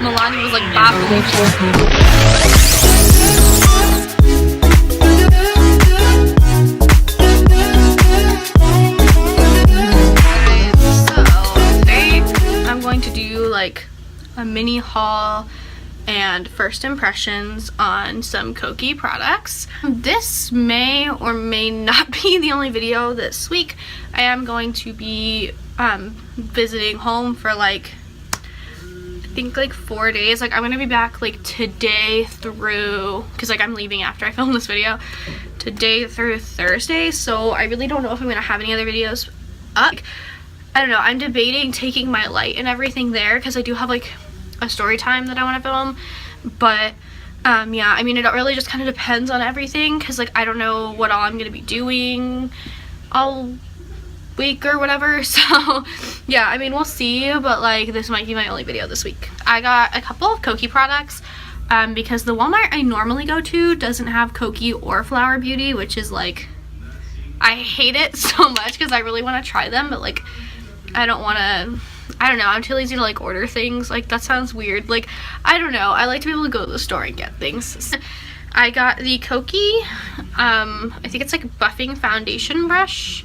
Melania was like bopping. To do like a mini haul and first impressions on some Kokie products. This may or may not be the only video this week. I am going to be visiting home for like I think like 4 days. Like I'm gonna be back like today through, because like I'm leaving after I film this video, today through Thursday, so I really don't know if I'm gonna have any other videos up. I don't know, I'm debating taking my light and everything there because I do have like a story time that I want to film, but yeah, I mean it really just kind of depends on everything because like I don't know what all I'm going to be doing all week or whatever, so yeah, I mean we'll see, but like this might be my only video this week. I got a couple of Kokie products because the Walmart I normally go to doesn't have Kokie or Flower Beauty, which is like, I hate it so much because I really want to try them, but like I don't want to, I don't know, I'm too lazy to like order things. Like that sounds weird. Like I don't know, I like to be able to go to the store and get things. I got the Kokie, I think it's like buffing foundation brush,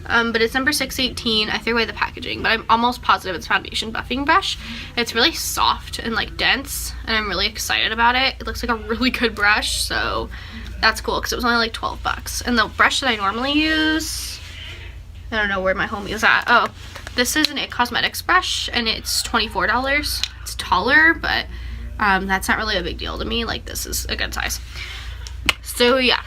but it's number 618. I threw away the packaging, but I'm almost positive it's foundation buffing brush. It's really soft and like dense, and I'm really excited about it. It looks like a really good brush, so that's cool because it was only like 12 bucks. And the brush that I normally use, I don't know where my homie is at. Oh, this is an NYX Cosmetics brush and it's $24. It's taller, but that's not really a big deal to me. Like this is a good size. So yeah,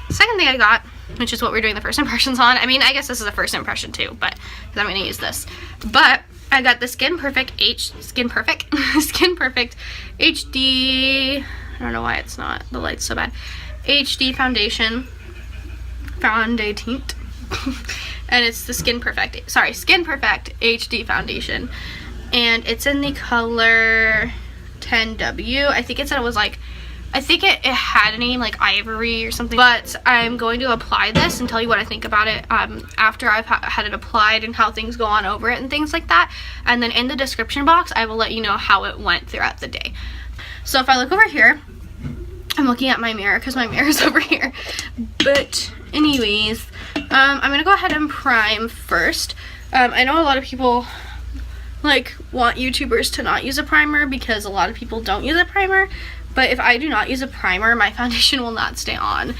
second thing I got, which is what we're doing the first impressions on. I mean, I guess this is a first impression too, but because I'm going to use this. But I got the Skin Perfect HD, I don't know why it's not, the light's so bad, HD foundation, and it's the Skin Perfect HD foundation, and it's in the color 10W. I think it said it was like, I think it had a name like Ivory or something, but I'm going to apply this and tell you what I think about it after I've had it applied and how things go on over it and things like that. And then in the description box I will let you know how it went throughout the day. So if I look over here, I'm looking at my mirror because my mirror is over here, but anyways, I'm gonna go ahead and prime first. I know a lot of people like want YouTubers to not use a primer because a lot of people don't use a primer, but if I do not use a primer, my foundation will not stay on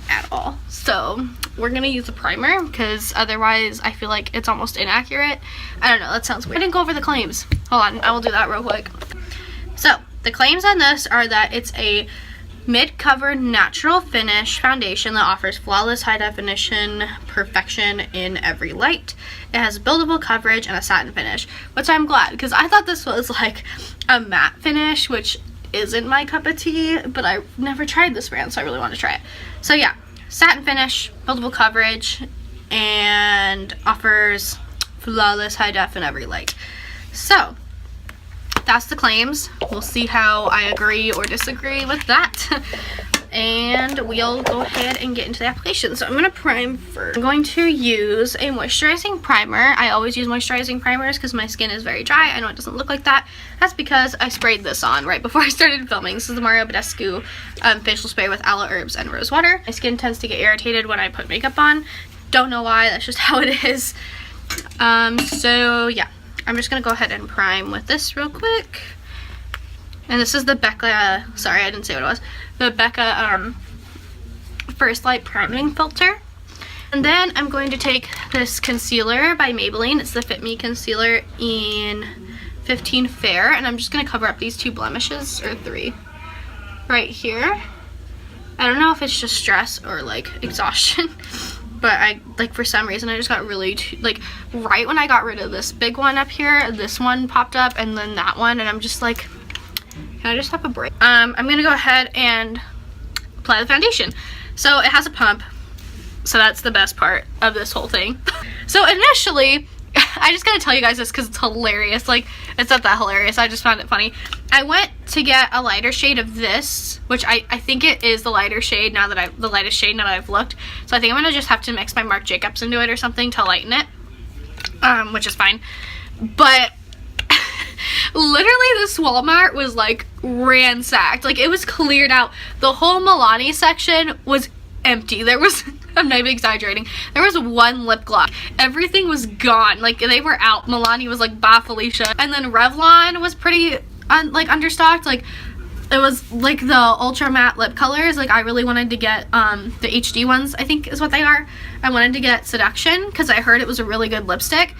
at all. So we're gonna use a primer because otherwise I feel like it's almost inaccurate. I don't know, that sounds weird. I didn't go over the claims. Hold on, I will do that real quick. So the claims on this are that it's a mid-cover natural finish foundation that offers flawless high definition perfection in every light. It has buildable coverage and a satin finish, which I'm glad because I thought this was like a matte finish, which isn't my cup of tea, but I've never tried this brand, so I really want to try it. So yeah, satin finish, buildable coverage, and offers flawless high def in every light. So that's the claims. We'll see how I agree or disagree with that. And we'll go ahead and get into the application. So I'm going to prime first. I'm going to use a moisturizing primer. I always use moisturizing primers because my skin is very dry. I know it doesn't look like that. That's because I sprayed this on right before I started filming. This is the Mario Badescu facial spray with aloe herbs and rose water. My skin tends to get irritated when I put makeup on. Don't know why, that's just how it is. So yeah, I'm just going to go ahead and prime with this real quick. And this is the Becca, sorry I didn't say what it was, the Becca First Light Priming Filter. And then I'm going to take this concealer by Maybelline. It's the Fit Me Concealer in 15 Fair. And I'm just going to cover up these two blemishes, or three, right here. I don't know if it's just stress or like exhaustion, but I, like, for some reason I just got really, like, right when I got rid of this big one up here, this one popped up, and then that one, and I'm just like, can I just have a break? I'm gonna go ahead and apply the foundation. So it has a pump, so that's the best part of this whole thing. So initially, I just gotta tell you guys this because it's hilarious. Like, it's not that hilarious, I just found it funny. I went to get a lighter shade of this, which I think it is the lighter shade now that the lightest shade now that I've looked. So I think I'm gonna just have to mix my Marc Jacobs into it or something to lighten it, which is fine. But Literally, this Walmart was like ransacked. Like, it was cleared out. The whole Milani section was empty. There was, I'm not even exaggerating, there was one lip gloss. Everything was gone. Like, they were out. Milani was like, bye Felicia. And then Revlon was pretty understocked. Like, it was like the ultra matte lip colors. Like, I really wanted to get the HD ones, I think is what they are. I wanted to get Seduction because I heard it was a really good lipstick,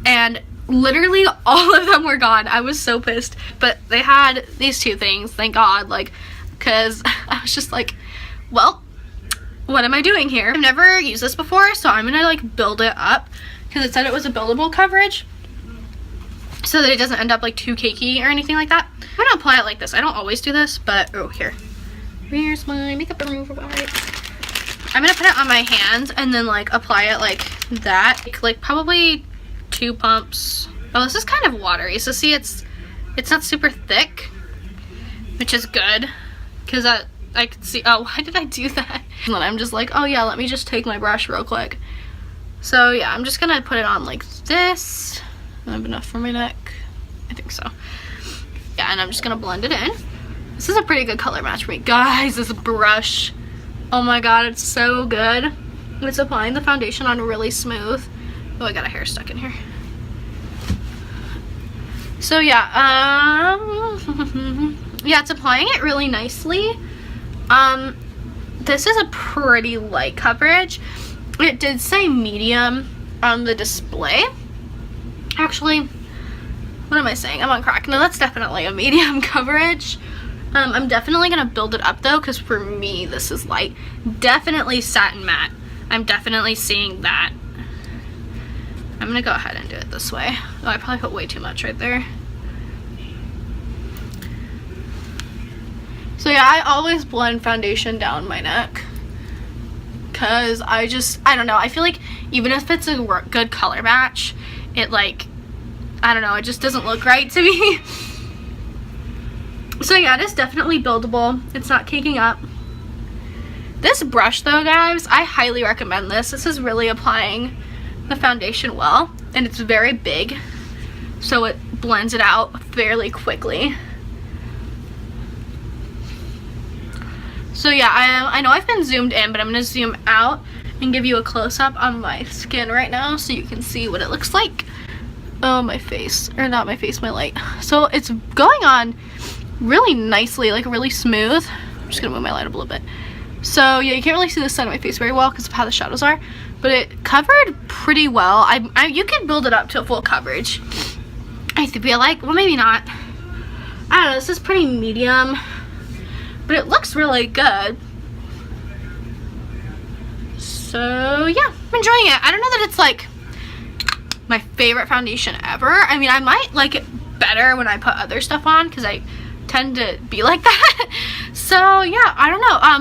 and literally all of them were gone. I was so pissed. But they had these two things, thank God, like, because I was just like, well, what am I doing here? I've never used this before, so I'm gonna like build it up because it said it was a buildable coverage so that it doesn't end up like too cakey or anything like that. I'm gonna apply it like this. I don't always do this, but oh, here's my makeup remover wipe. I'm gonna put it on my hands and then like apply it like that, like probably 2 pumps. Oh, this is kind of watery, so see, it's not super thick, which is good because I could see, oh, why did I do that? And then I'm just like, oh yeah, let me just take my brush real quick. So yeah, I'm just gonna put it on like this. I have enough for my neck, I think so. Yeah, and I'm just gonna blend it in. This is a pretty good color match for me. Guys, this brush, oh my god, it's so good. It's applying the foundation on really smooth. Oh, I got a hair stuck in here. So yeah, yeah, it's applying it really nicely. This is a pretty light coverage. It did say medium on the display. Actually, what am I saying? I'm on crack. No, that's definitely a medium coverage. I'm definitely gonna build it up though, because for me this is light. Definitely satin matte. I'm definitely seeing that. I'm gonna go ahead and do it this way. Oh, I probably put way too much right there. So yeah, I always blend foundation down my neck because I don't know, I feel like even if it's a good color match, it like, I don't know, it just doesn't look right to me. So yeah, it is definitely buildable. It's not caking up. This brush though, guys, I highly recommend this. This is really applying the foundation well, and it's very big, so it blends it out fairly quickly. So yeah, I know I've been zoomed in, but I'm going to zoom out and give you a close-up on my skin right now so you can see what it looks like. Oh, my face. Or not my face, my light. So it's going on really nicely, like really smooth. I'm just going to move my light up a little bit. So yeah, you can't really see the side of my face very well because of how the shadows are, but it covered pretty well. You could build it up to a full coverage, I feel like. Well, maybe not. I don't know, this is pretty medium, but it looks really good. So yeah, I'm enjoying it. I don't know that it's like my favorite foundation ever. I mean, I might like it better when I put other stuff on because I tend to be like that. So yeah, I don't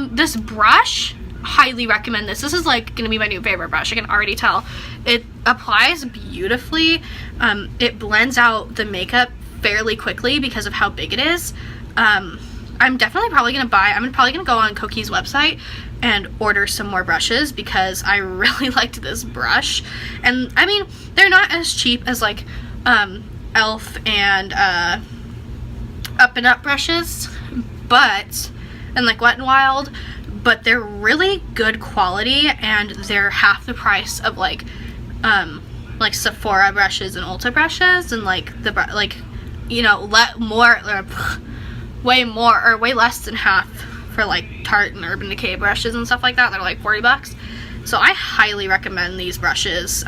know. This brush, highly recommend this. This is like gonna be my new favorite brush. I can already tell. It applies beautifully. It blends out the makeup fairly quickly because of how big it is. I'm definitely probably gonna go on Kokie's website and order some more brushes because I really liked this brush. And I mean, they're not as cheap as like Elf and Up and Up brushes, and like Wet n Wild, but they're really good quality and they're half the price of like Sephora brushes and Ulta brushes, and like you know, way less than half for like Tarte and Urban Decay brushes and stuff like that. They're like 40 bucks. So I highly recommend these brushes.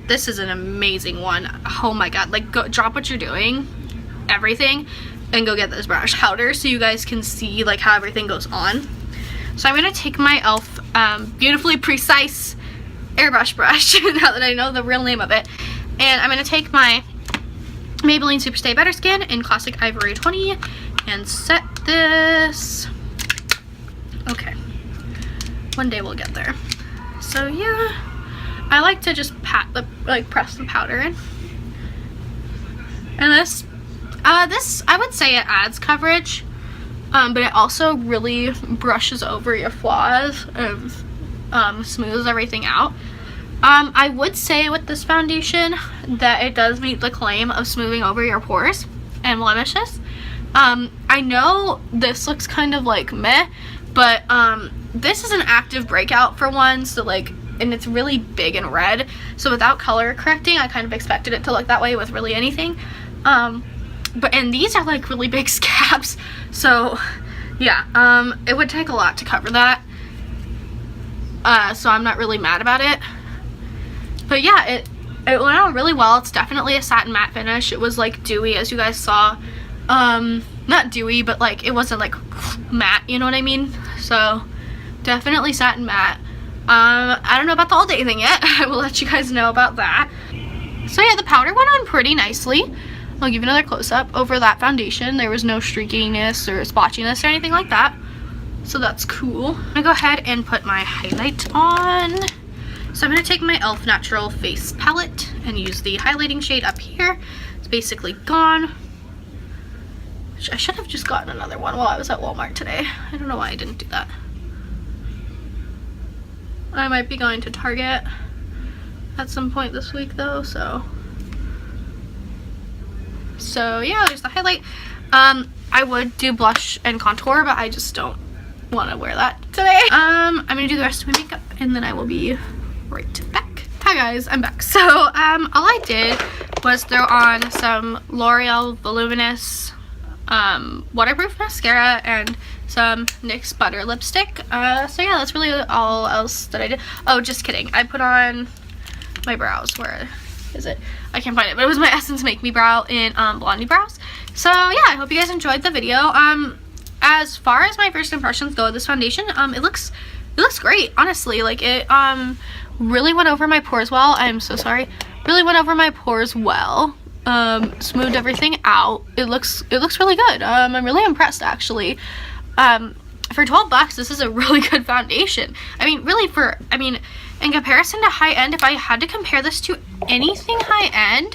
This is an amazing one. Oh my god, like go drop what you're doing, everything, and go get this brush powder so you guys can see like how everything goes on. So I'm gonna take my Elf Beautifully Precise airbrush brush now that I know the real name of it, and I'm gonna take my Maybelline Superstay Better Skin in Classic Ivory 20 and set this. Okay, one day we'll get there. So yeah, I like to just press the powder in, and this I would say it adds coverage, but it also really brushes over your flaws and smooths everything out. I would say with this foundation that it does meet the claim of smoothing over your pores. and blemishes. I know this looks kind of like meh, but this is an active breakout for one, so like, and it's really big and red, so without color correcting I kind of expected it to look that way with really anything. And these are like really big scabs, so yeah, it would take a lot to cover that, so I'm not really mad about it. But yeah, it went out really well. It's definitely a satin matte finish. It was like dewy, as you guys saw. Not dewy, but like it wasn't like matte, you know what I mean? So definitely satin matte. I don't know about the all day thing yet. I will let you guys know about that. So yeah, the powder went on pretty nicely. I'll give you another close-up over that foundation. There was no streakiness or splotchiness or anything like that, so that's cool. I'm gonna go ahead and put my highlight on. So I'm gonna take my e.l.f. Natural Face Palette and use the highlighting shade up here. It's basically gone. I should have just gotten another one while I was at Walmart today. I don't know why I didn't do that. I might be going to Target at some point this week though, so yeah, there's the highlight. I would do blush and contour, but I just don't want to wear that today. I'm gonna do the rest of my makeup and then I will be right back. Hi guys, I'm back. So all I did was throw on some Loreal Voluminous Waterproof mascara and some NYX Butter Lipstick. So yeah, that's really all else that I did. Oh, just kidding. I put on my brows. Where is it? I can't find it, but it was my Essence Make Me Brow in Blondie Brows. So yeah, I hope you guys enjoyed the video. As far as my first impressions go of this foundation, it looks great, honestly. Like, it really went over my pores well. I'm so sorry. Really went over my pores well. Smoothed everything out. It looks really good. I'm really impressed, actually. For $12, this is a really good foundation. I mean, really, in comparison to high-end, if I had to compare this to anything high-end,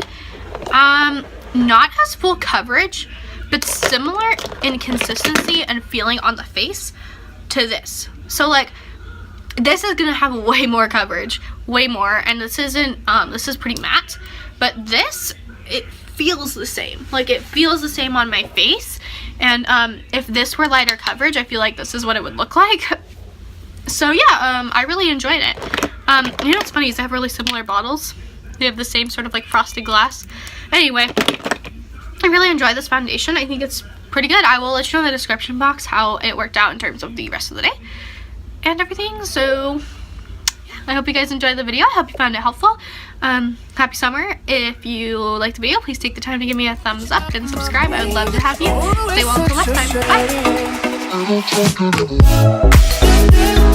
not as full coverage, but similar in consistency and feeling on the face to this. So, like, this is gonna have way more coverage, way more, and this isn't, this is pretty matte, but this, it feels the same. Like, it feels the same on my face, and if this were lighter coverage, I feel like this is what it would look like. So yeah, I really enjoyed it. You know what's funny is they have really similar bottles. They have the same sort of like frosted glass. Anyway, I really enjoyed this foundation. I think it's pretty good. I will let you know in the description box how it worked out in terms of the rest of the day and everything. So yeah, I hope you guys enjoyed the video. I hope you found it helpful. Happy summer. If you liked the video, please take the time to give me a thumbs up and subscribe. I would love to have you. Stay well until next time. Bye.